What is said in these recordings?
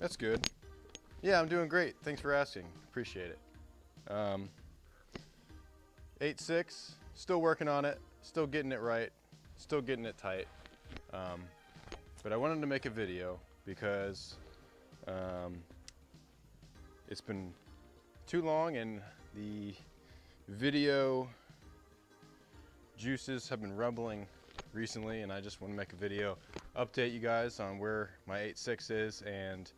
That's good. Yeah, I'm doing great. Thanks for asking. Appreciate it. 8.6, still working on it, still getting it right, still getting it tight. But I wanted to make a video because it's been too long and the video juices have been rumbling recently, and I just want to make a video, update you guys on where my 8.6 is, and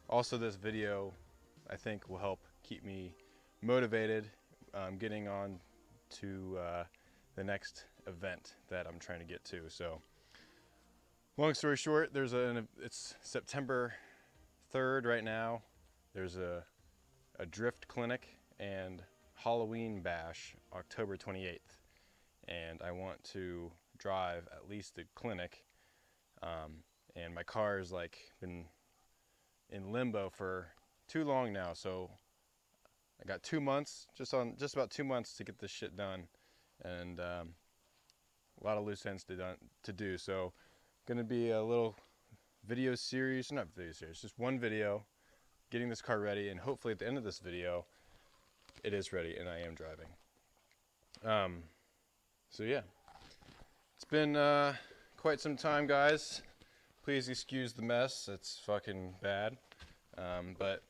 also this video I think will help keep me motivated getting on to the next event that I'm trying to get to. So long story short, it's September 3rd right now. There's a drift clinic and Halloween bash October 28th, and I want to drive at least the clinic, and my car has like been in limbo for too long now, so I got 2 months, just about 2 months to get this shit done, and a lot of loose ends to do. So gonna be a little video series, not video series, just one video getting this car ready, and hopefully at the end of this video it is ready and I am driving. So yeah, it's been quite some time, guys. Please excuse the mess, it's fucking bad. But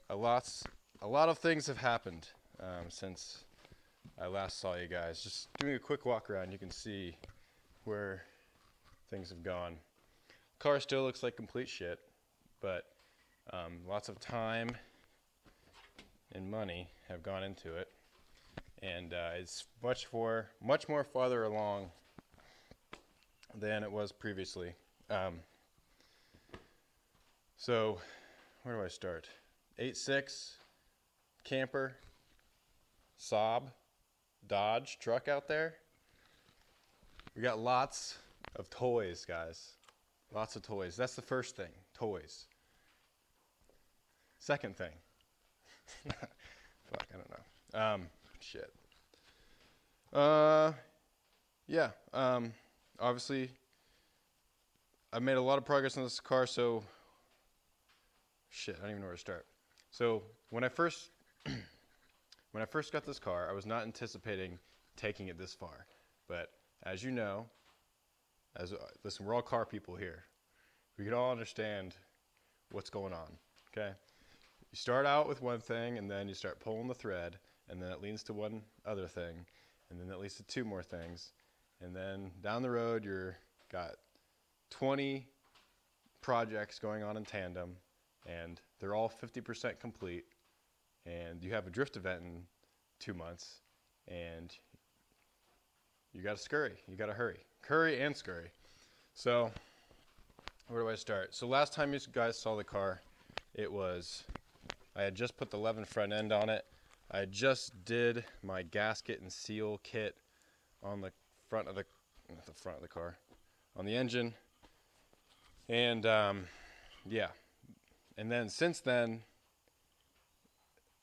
a lot of things have happened since I last saw you guys. Just doing a quick walk around, you can see where things have gone. Car still looks like complete shit, but lots of time and money have gone into it, and it's much more farther along than it was previously. So where do I start? 8.6 camper, Saab, Dodge truck out there. We got lots of toys, guys. Lots of toys. That's the first thing, toys. Second thing, fuck, I don't know. Shit. Yeah. Obviously, I've made a lot of progress on this car, so shit, I don't even know where to start. So when I first got this car, I was not anticipating taking it this far. But as you know, listen, we're all car people here. We can all understand what's going on, okay? You start out with one thing, and then you start pulling the thread, and then it leads to one other thing, and then that leads to two more things. And then down the road, you're got 20 projects going on in tandem, and they're all 50% complete, and you have a drift event in 2 months, and you gotta scurry, you gotta hurry and scurry. So where do I start? So last time you guys saw the car, I had just put the 11 front end on it. I just did my gasket and seal kit on the front of the car, on the engine, and yeah. And then since then,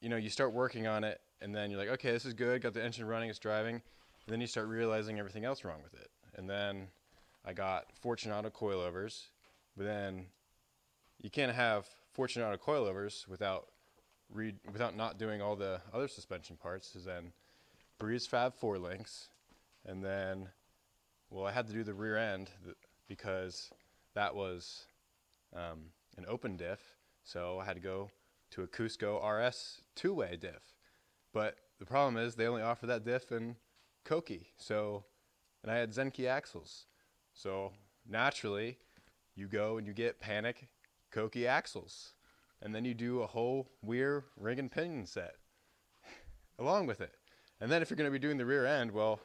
you know, you start working on it, and then you're like, okay, this is good, got the engine running, it's driving, and then you start realizing everything else wrong with it. And then I got Fortunato coilovers, but then you can't have Fortunato coilovers without not doing all the other suspension parts. So then Breeze Fab 4 links, and then, well, I had to do the rear end because that was an open diff, so I had to go to a Cusco RS two-way diff. But the problem is they only offer that diff in Koki, and I had Zenki axles. So naturally, you go and you get Panic Koki axles, and then you do a whole Weir ring and pinion set along with it. And then if you're going to be doing the rear end, well,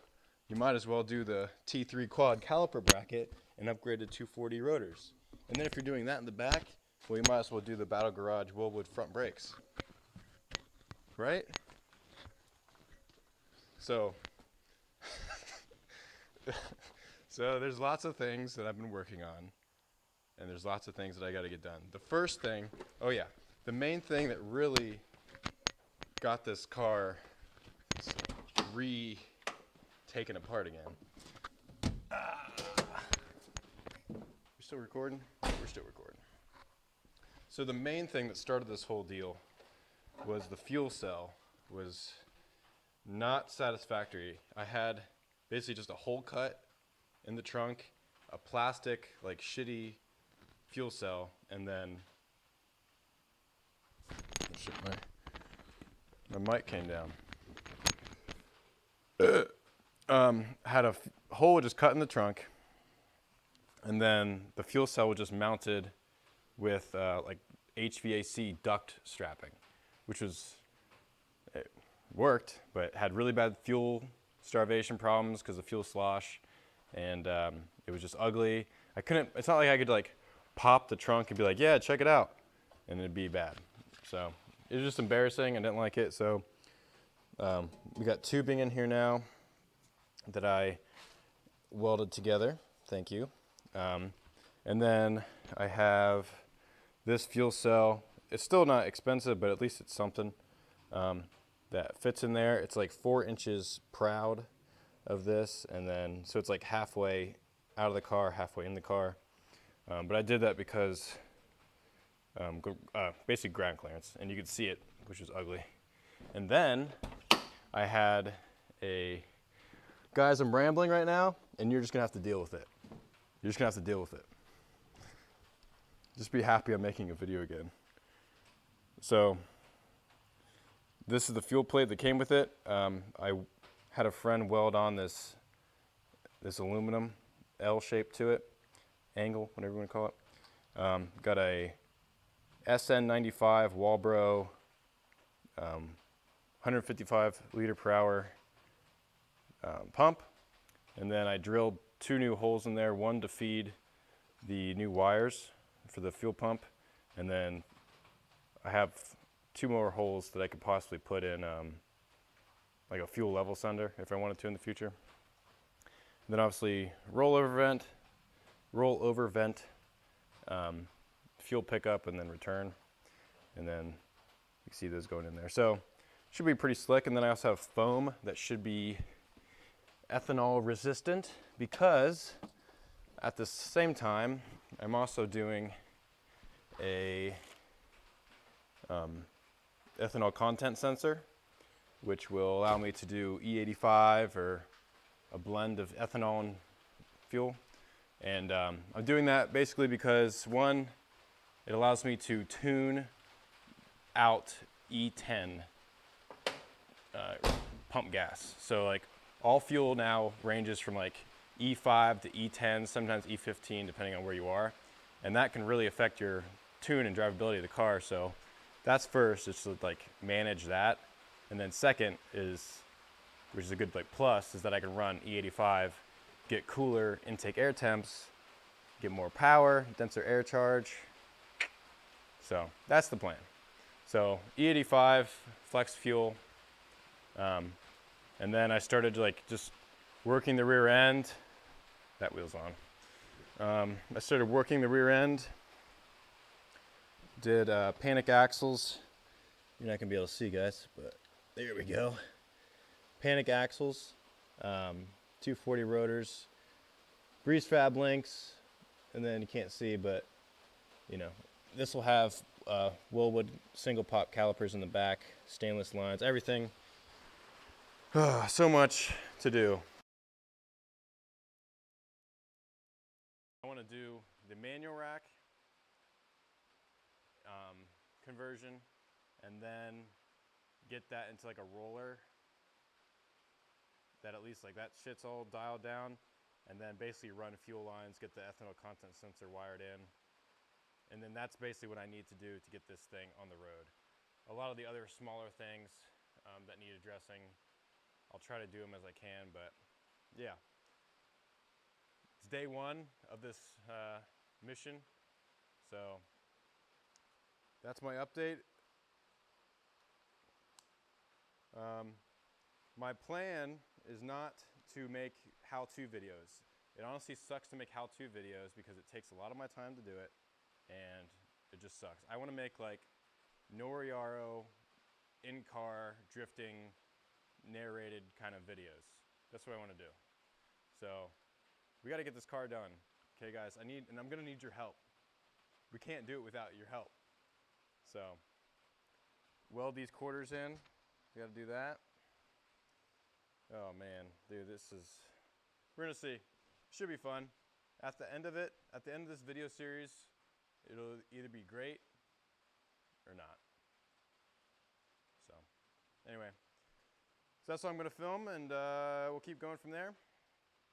you might as well do the T3 quad caliper bracket and upgrade to 240 rotors. And then if you're doing that in the back, well, you might as well do the Battle Garage Willwood front brakes, right? So, so there's lots of things that I've been working on, and there's lots of things that I got to get done. The first thing, the main thing that really got this car taken apart again. We're still recording? We're still recording. So the main thing that started this whole deal was the fuel cell was not satisfactory. I had basically just a hole cut in the trunk, a plastic, like shitty fuel cell, and then oh shit, my mic came down. Had a hole just cut in the trunk, and then the fuel cell was just mounted with like HVAC duct strapping, which was, it worked, but had really bad fuel starvation problems because of fuel slosh, and it was just ugly. It's not like I could like pop the trunk and be like, yeah, check it out, and it'd be bad. So it was just embarrassing. I didn't like it. So we got tubing in here now that I welded together. Thank you. And then I have this fuel cell. It's still not expensive, but at least it's something that fits in there. It's like 4 inches proud of this, and then so it's like halfway out of the car, halfway in the car. But I did that because basically ground clearance, and you could see it, which was ugly. And then I had guys, I'm rambling right now, and you're just gonna have to deal with it. You're just gonna have to deal with it. Just be happy I'm making a video again. So this is the fuel plate that came with it. I had a friend weld on this aluminum L shape to it, angle, whatever you want to call it. Got a SN95 Walbro 155 liter per hour pump, and then I drilled 2 new holes in there, one to feed the new wires for the fuel pump, and then I have 2 more holes that I could possibly put in like a fuel level sender if I wanted to in the future. And then obviously rollover vent, fuel pickup, and then return, and then you can see those going in there. So should be pretty slick. And then I also have foam that should be ethanol resistant, because at the same time I'm also doing a ethanol content sensor, which will allow me to do E85 or a blend of ethanol and fuel. And I'm doing that basically because, one, it allows me to tune out E10 pump gas. So like all fuel now ranges from like E5 to E10, sometimes E15, depending on where you are. And that can really affect your tune and drivability of the car. So that's first, just to like manage that. And then second is, which is a good like plus, is that I can run E85, get cooler intake air temps, get more power, denser air charge. So that's the plan. So E85, flex fuel, and then I started like just working the rear end. That wheel's on. I started working the rear end, did panic axles. You're not gonna be able to see, guys, but there we go. Panic axles, 240 rotors, grease fab links, and then you can't see, but you know, this will have Willwood single pop calipers in the back, stainless lines, everything. So much to do. I want to do the manual rack conversion, and then get that into like a roller that at least like that shit's all dialed down, and then basically run fuel lines, get the ethanol content sensor wired in, and then that's basically what I need to do to get this thing on the road. A lot of the other smaller things that need addressing, I'll try to do them as I can, but yeah. It's day 1 of this mission, so that's my update. My plan is not to make how-to videos. It honestly sucks to make how-to videos because it takes a lot of my time to do it, and it just sucks. I want to make like Noriaro in-car drifting narrated kind of videos. That's what I want to do. So we got to get this car done. Okay, guys, and I'm going to need your help. We can't do it without your help. So weld these quarters in. We got to do that. Oh man, dude, we're gonna see. Should be fun. At the end of this video series, it'll either be great or not. So anyway, so that's what I'm gonna film, and we'll keep going from there.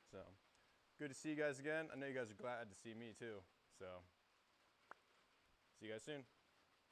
So good to see you guys again. I know you guys are glad to see me too. So see you guys soon.